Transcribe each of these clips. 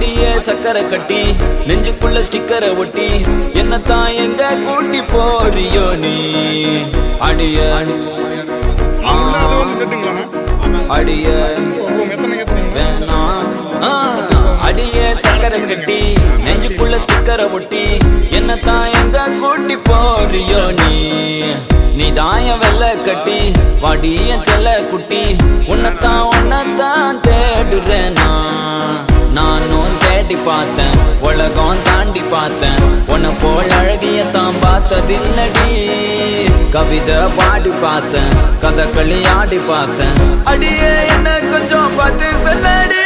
அடியே சக்கரை கட்டி நெஞ்சுக்குள்ள ஸ்டிக்கரை ஒட்டி என்னத்தான் எங்க கூட்டி போறியோ நீ அடிய அடிய அடியே சக்கரை கட்டி நெஞ்சுக்குள்ள ஸ்டிக்கரை ஒட்டி என்னத்தான் எங்க கூட்டி போறியோ நீ தாய வெள்ள கட்டி வாடிய செல்ல குட்டி உன்னத்தான் தேடுறேன் நானும் தேடி பார்த்தேன் உலகம் தாண்டி பார்த்தேன் உன்னை போல் அழகியத்தான் பார்த்ததில்லடி கவிதை பாடி பார்த்தேன் கதகளி ஆடி பார்த்தேன் அடியே என்ன கொஞ்சம் பார்த்து சொல்லடி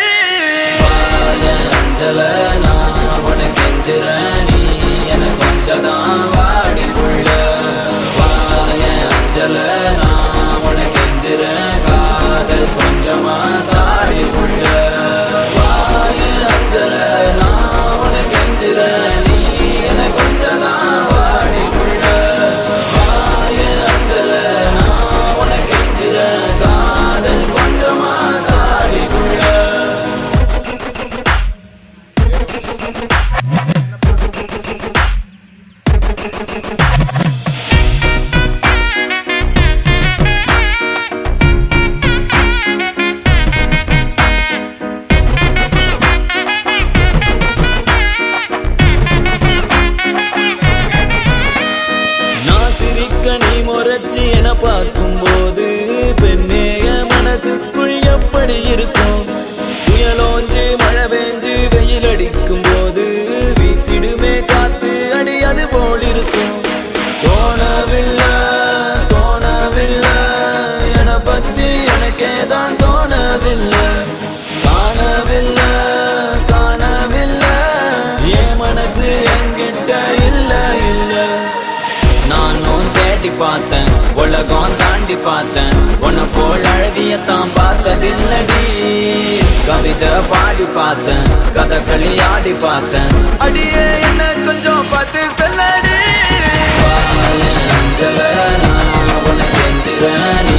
அஞ்சல நான் உனக்கு கெஞ்சுறேன் நீ எனக்கு கொஞ்சம் தான் வாடி புள்ள வாய அஞ்சல நான் உனக்கு கெஞ்சுறேன் காதல் கொஞ்சமா தாடி புள்ள வாய அஞ்சல நான் உனக்கு கெஞ்சுறேன் நீ எனக்கு கொஞ்சம் தான் வாடி புள்ள வாய அஞ்சல நான் உனக்கு கெஞ்சுறேன் காதல் கொஞ்சமா தாடி புள்ள நீ முறைச்சி என பார்க்கும்போது பெண்ணேய மனசுக்குள் எப்படி இருக்கும் புயலோஞ்சு மழை பெஞ்சு வெயில் அடிக்கும் போது வீசிடுமே காத்து அடி அது போல் இருக்கும் தோணவில்லை என பத்தி எனக்கேதான் தோணவில்லை காணவில்லை என் மனசு என்கிட்ட இல்லை நானும் தேடி பார்த்தேன் உலகம் தாண்டி பார்த்தேன் உன்னை போல் அழகியத்தான் பார்த்ததில்லடி கவிதை பாடி பார்த்தேன் கதகளி ஆடி பார்த்தேன் அடியே என்ன கொஞ்சம் பார்த்து சொல்லடி அஞ்சல நான் உனக்கு கெஞ்சுறேன்